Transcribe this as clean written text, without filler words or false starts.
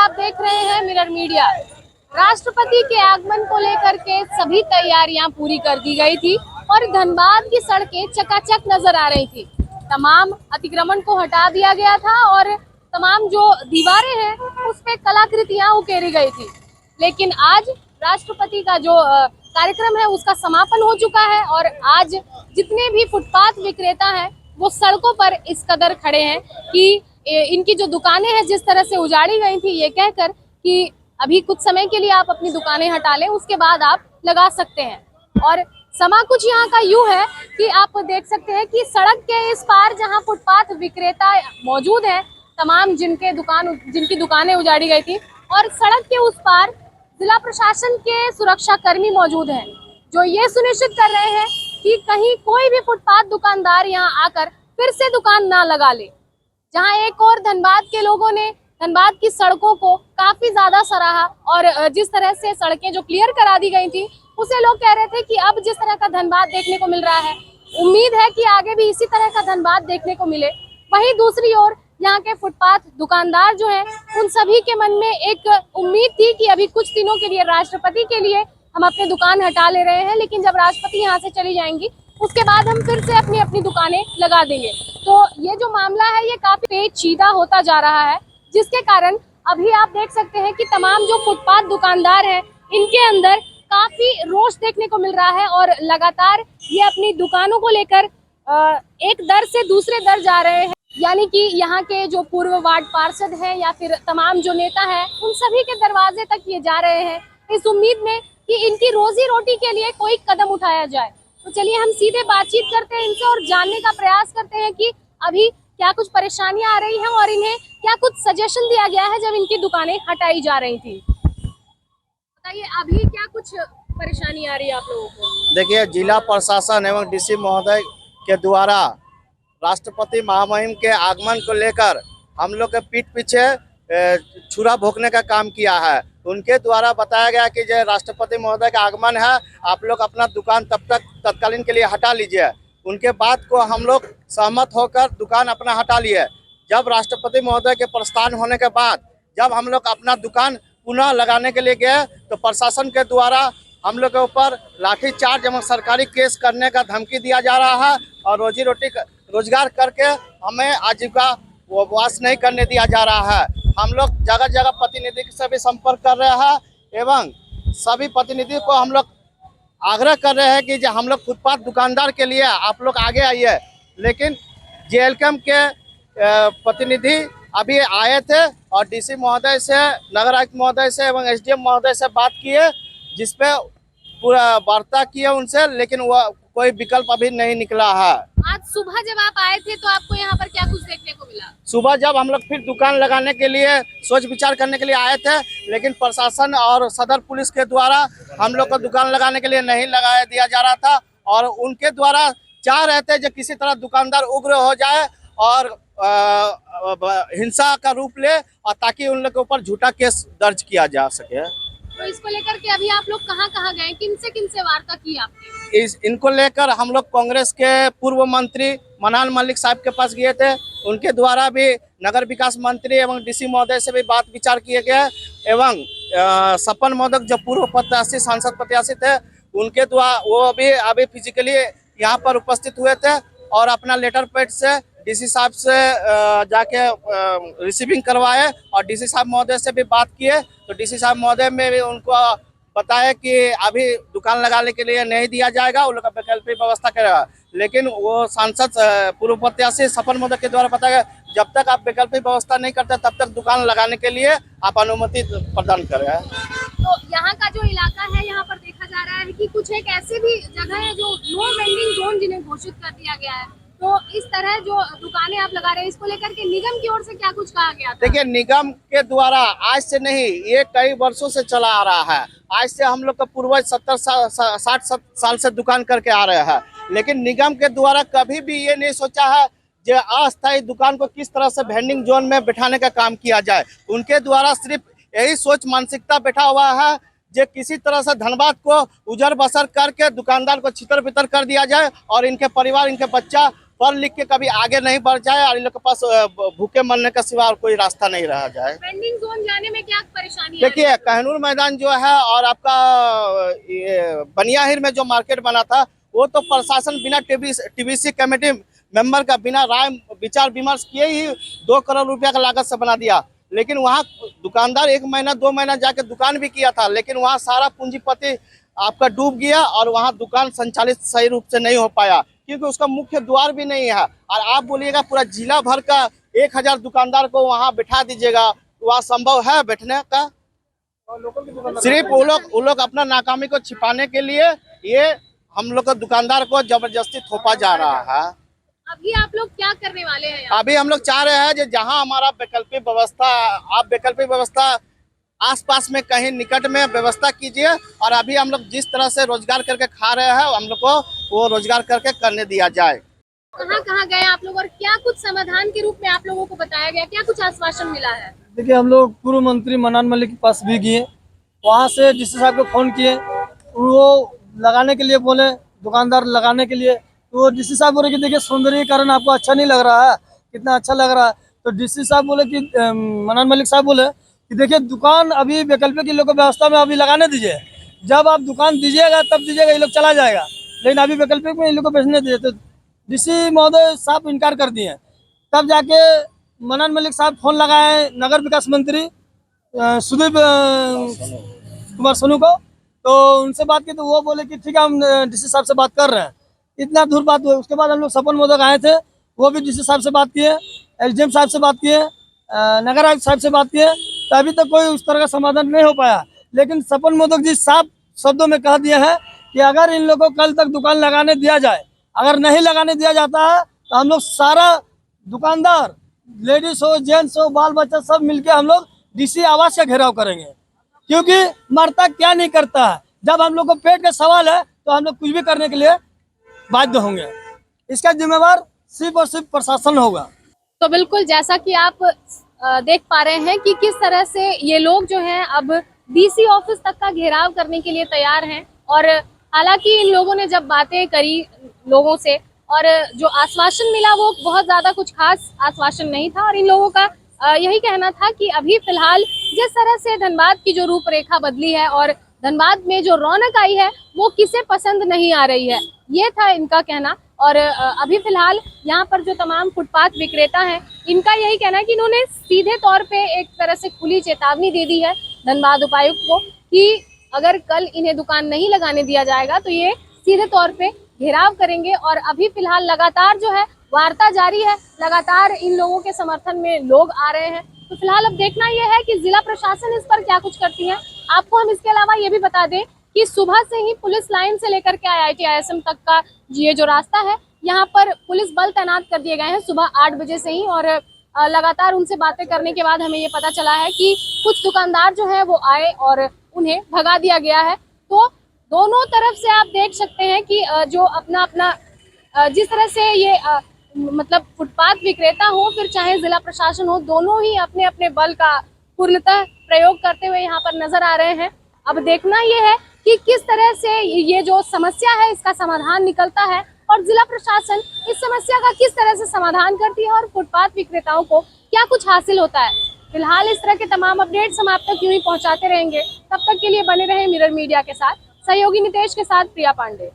आप देख रहे हैं मिरर मीडिया। राष्ट्रपति के आगमन को लेकर के सभी तैयारियां पूरी कर दी गई थी और धनबाद की सड़कें चकाचक नजर आ रही थी। तमाम अतिक्रमण को हटा दिया गया था और तमाम जो दीवारें हैं उस पे कलाकृतियां उकेरी गई थी। लेकिन आज राष्ट्रपति का जो कार्यक्रम है उसका समापन हो चुका है और आज जितने भी फुटपाथ विक्रेता हैं वो सड़कों पर इस कदर खड़े हैं कि इनकी जो दुकानें हैं जिस तरह से उजाड़ी गई थी, ये कहकर कि अभी कुछ समय के लिए आप अपनी दुकानें हटा लें, उसके बाद आप लगा सकते हैं। और समा कुछ यहाँ का यूं है कि आप देख सकते हैं कि सड़क के इस पार जहाँ फुटपाथ विक्रेता मौजूद हैं, तमाम जिनकी दुकानें उजाड़ी गई थी, और सड़क के उस पार जिला प्रशासन के सुरक्षा कर्मी मौजूद हैं जो ये सुनिश्चित कर रहे हैं कि कहीं कोई भी फुटपाथ दुकानदार यहाँ आकर फिर से दुकान ना लगा ले। जहां एक और धनबाद के लोगों ने धनबाद की सड़कों को काफी ज्यादा सराहा और जिस तरह से सड़कें जो क्लियर करा दी गई थी उसे लोग कह रहे थे कि अब जिस तरह का धनबाद देखने को मिल रहा है, उम्मीद है कि आगे भी इसी तरह का धनबाद देखने को मिले। वहीं दूसरी ओर यहाँ के फुटपाथ दुकानदार जो हैं, उन सभी के मन में एक उम्मीद थी कि अभी कुछ दिनों के लिए राष्ट्रपति के लिए हम अपनी दुकान हटा ले रहे हैं, लेकिन जब राष्ट्रपति यहाँ से चली जाएंगी उसके बाद हम फिर से अपनी दुकानें लगा देंगे। तो ये जो मामला है ये काफी पेचीदा होता जा रहा है, जिसके कारण अभी आप देख सकते हैं कि तमाम जो फुटपाथ दुकानदार हैं इनके अंदर काफी रोष देखने को मिल रहा है और लगातार ये अपनी दुकानों को लेकर एक दर से दूसरे दर जा रहे हैं। यानी कि यहाँ के जो पूर्व वार्ड पार्षद हैं या फिर तमाम जो नेता हैं, उन सभी के दरवाजे तक ये जा रहे हैं इस उम्मीद में कि इनकी रोजी रोटी के लिए कोई कदम उठाया जाए। तो चलिए हम सीधे बातचीत करते हैं इनसे और जानने का प्रयास करते हैं कि अभी क्या कुछ परेशानियां आ रही हैं और इन्हें क्या कुछ सजेशन दिया गया है जब इनकी दुकानें हटाई जा रही थी। बताइए अभी क्या कुछ परेशानी आ रही है आप लोगों को? देखिए, जिला प्रशासन एवं डीसी महोदय के द्वारा राष्ट्रपति महामहिम के आगमन को लेकर हम लोग के पीठ पीछे छुरा भोंकने का काम किया है। उनके द्वारा बताया गया कि जो राष्ट्रपति महोदय का आगमन है, आप लोग अपना दुकान तब तक तत्कालीन के लिए हटा लीजिए। उनके बात को हम लोग सहमत होकर दुकान अपना हटा लिए। जब राष्ट्रपति महोदय के प्रस्थान होने के बाद जब हम लोग अपना दुकान पुनः लगाने के लिए गए तो प्रशासन के द्वारा हम लोग के ऊपर लाठीचार्ज एवं सरकारी केस करने का धमकी दिया जा रहा है और रोजी रोटी रोजगार करके हमें आजीविका वास नहीं करने दिया जा रहा है। हम लोग जगह जगह प्रतिनिधि से भी संपर्क कर रहे हैं एवं सभी प्रतिनिधि को हम लोग आग्रह कर रहे हैं कि जो हम लोग फुटपाथ दुकानदार के लिए आप लोग आगे आइए। लेकिन जेएलकेम के प्रतिनिधि अभी आए थे और डीसी महोदय से, नगर आयुक्त महोदय से एवं एसडीएम महोदय से बात किए, जिसपे पूरा वार्ता किए उनसे, लेकिन वह कोई विकल्प अभी नहीं निकला है। आज सुबह जब आप आए थे तो आपको यहाँ पर क्या कुछ देखने को मिला? सुबह जब हम लोग फिर दुकान लगाने के लिए सोच विचार करने के लिए आए थे, लेकिन प्रशासन और सदर पुलिस के द्वारा हम लोग को दुकान लगाने के लिए नहीं लगाया दिया जा रहा था और उनके द्वारा चाह रहे थे जो किसी तरह दुकानदार उग्र हो जाए और हिंसा का रूप ले और ताकि उन लोग के ऊपर झूठा केस दर्ज किया जा सके। तो इसको लेकर के अभी आप लोग कहाँ गए, किनसे वार्ता की आपने? इनको लेकर हम लोग कांग्रेस के पूर्व मंत्री मनान मलिक साहब के पास गए थे। उनके द्वारा भी नगर विकास मंत्री एवं डीसी महोदय से भी बात विचार किए गए एवं सपन मोदक जो पूर्व प्रत्याशी सांसद प्रत्याशी थे, उनके द्वारा वो भी अभी फिजिकली यहाँ पर उपस्थित हुए थे और अपना लेटर पैड से डीसी साहब से जाके रिसीविंग करवाए और डीसी साहब महोदय से भी बात किए। तो डीसी साहब महोदय में भी उनको बताया कि अभी दुकान लगाने के लिए नहीं दिया जाएगा, उन लोग का वैकल्पिक व्यवस्था करेगा। लेकिन वो सांसद पूर्व प्रत्याशी सपन मोदक के द्वारा बताया जब तक आप वैकल्पिक व्यवस्था नहीं करते तब तक दुकान लगाने के लिए आप अनुमति प्रदान करें। तो यहाँ का जो इलाका है, यहाँ पर देखा जा रहा है कि कुछ एक ऐसे भी जगह है जो नो वेंडिंग जोन जिन्हें घोषित कर दिया गया है। तो इस तरह जो दुकानें आप लगा रहे हैं, इसको लेकर के निगम की ओर से क्या कुछ कहा गया था? देखिए, निगम के द्वारा आज से नहीं, ये कई वर्षों से चला आ रहा है। आज से हम लोग का पूर्वज 60 साल से दुकान करके आ रहे हैं, लेकिन निगम के द्वारा कभी भी ये नहीं सोचा है जो अस्थायी दुकान को किस तरह से वेंडिंग जोन में बिठाने का काम किया जाए। उनके द्वारा सिर्फ यही सोच मानसिकता बैठा हुआ है जो किसी तरह से धनबाद को उजर बसर करके दुकानदार को छितर बितर कर दिया जाए और इनके परिवार, इनके बच्चा पढ़ लिख के कभी आगे नहीं बढ़ जाए और इन लोग के पास भूखे मरने का सिवा और कोई रास्ता नहीं रह जाए। वेंडिंग जोन जाने में क्या परेशानी है? देखिए कहनूर मैदान जो है और आपका ये बनियाहिर में जो मार्केट बना था वो तो प्रशासन बिना टीबीसी कमेटी मेंबर का बिना राय विचार विमर्श किए ही 2 करोड़ रुपया का लागत से बना दिया। लेकिन वहाँ दुकानदार 1 महीना 2 महीना जाके दुकान भी किया था, लेकिन वहाँ सारा पूंजीपति आपका डूब गया और वहाँ दुकान संचालित सही रूप से नहीं हो पाया क्योंकि उसका मुख्य द्वार भी नहीं है। और आप बोलिएगा पूरा जिला भर का 1000 दुकानदार को वहाँ बिठा दीजिएगा, वहाँ संभव है बैठने का? सिर्फ वो लोग अपना नाकामी को छिपाने के लिए ये हम लोग को दुकानदार को जबरदस्ती थोपा जा रहा है। अभी आप लोग क्या करने वाले हैं यहाँ? अभी हम लोग चाह रहे हैं कि जहां हमारा वैकल्पिक व्यवस्था, आप वैकल्पिक व्यवस्था आसपास में कहीं निकट में व्यवस्था कीजिए और अभी हम लोग जिस तरह से रोजगार करके खा रहे हैं हम लोग को वो रोजगार करके करने दिया जाए। कहाँ गए आप लोग और क्या कुछ समाधान के रूप में आप लोगों को बताया गया, क्या कुछ आश्वासन मिला है? देखिए हम लोग पूर्व मंत्री मन्नान मलिक के पास भी गए, वहाँ से डीसी साहब को फ़ोन किए, वो लगाने के लिए बोले, दुकानदार लगाने के लिए, तो डीसी साहब बोले कि देखिए सौंदर्यीकरण आपको अच्छा नहीं लग रहा है, कितना अच्छा लग रहा है। तो डीसी साहब बोले कि मन्नान मलिक साहब बोले कि देखिए दुकान अभी वैकल्पिक इन लोग को व्यवस्था में अभी लगाने दीजिए, जब आप दुकान दीजिएगा तब दीजिएगा, ये लोग चला जाएगा, लेकिन अभी वैकल्पिक में इन लोग को बेचने दीजिए। तो डीसी महोदय साहब इनकार कर दिए। तब जाके मन्नान मलिक साहब फोन लगाए नगर विकास मंत्री सुदीप कुमार सोनू को, तो उनसे बात की तो वो बोले कि ठीक है हम डीसी साहब से बात कर रहे हैं। इतना दूर बात हुई। उसके बाद हम लोग सपन मोदक आए थे, वो भी डीसी साहब से बात किए, एसडीएम साहब से बात किए, नगर आयुक्त साहब से बात किए, तो अभी तक कोई उस तरह का समाधान नहीं हो पाया। लेकिन सपन मोदक जी साफ शब्दों में कह दिए हैं कि अगर इन लोगों को कल तक दुकान लगाने दिया जाए, अगर नहीं लगाने दिया जाता है तो हम लोग सारा दुकानदार, लेडीज हो जेंट्स हो बाल बच्चा सब मिलके हम लोग डीसी आवास का घेराव करेंगे, क्योंकि मरता क्या नहीं करता है। जब हम लोग को पेट का सवाल है तो हम लोग कुछ भी करने के लिए बाध्य होंगे। इसका जिम्मेवार सिर्फ और सिर्फ प्रशासन होगा। तो बिल्कुल जैसा कि आप देख पा रहे हैं कि किस तरह से ये लोग जो हैं अब डीसी ऑफिस तक का घेराव करने के लिए तैयार हैं। और हालांकि इन लोगों ने जब बातें करी लोगों से और जो आश्वासन मिला वो बहुत ज्यादा कुछ खास आश्वासन नहीं था। और इन लोगों का यही कहना था कि अभी फिलहाल जिस तरह से धनबाद की जो रूपरेखा बदली है और धनबाद में जो रौनक आई है वो किसे पसंद नहीं आ रही है, ये था इनका कहना। और अभी फिलहाल यहाँ पर जो तमाम फुटपाथ विक्रेता हैं इनका यही कहना है कि इन्होंने सीधे तौर पे एक तरह से खुली चेतावनी दे दी है धनबाद उपायुक्त को कि अगर कल इन्हें दुकान नहीं लगाने दिया जाएगा तो ये सीधे तौर पे घेराव करेंगे। और अभी फिलहाल लगातार जो है वार्ता जारी है, लगातार इन लोगों के समर्थन में लोग आ रहे हैं। तो फिलहाल अब देखना यह है कि जिला प्रशासन इस पर क्या कुछ करती है। आपको हम इसके अलावा ये भी बता दें कि सुबह से ही पुलिस लाइन से लेकर के IIT ISM तक का ये जो रास्ता है यहाँ पर पुलिस बल तैनात कर दिए गए हैं सुबह 8 बजे से ही। और लगातार उनसे बातें करने के बाद हमें ये पता चला है कि कुछ दुकानदार जो है वो आए और उन्हें भगा दिया गया है। तो दोनों तरफ से आप देख सकते हैं कि जो अपना अपना जिस तरह से ये मतलब फुटपाथ विक्रेता हो फिर चाहे जिला प्रशासन हो, दोनों ही अपने अपने बल का पूर्णतः प्रयोग करते हुए यहाँ पर नजर आ रहे हैं। अब देखना ये है कि किस तरह से ये जो समस्या है इसका समाधान निकलता है और जिला प्रशासन इस समस्या का किस तरह से समाधान करती है और फुटपाथ विक्रेताओं को क्या कुछ हासिल होता है। फिलहाल इस तरह के तमाम अपडेट्स हम आप तक यूं ही पहुंचाते रहेंगे। तब तक के लिए बने रहे मिरर मीडिया के साथ। सहयोगी नितेश के साथ प्रिया पांडे।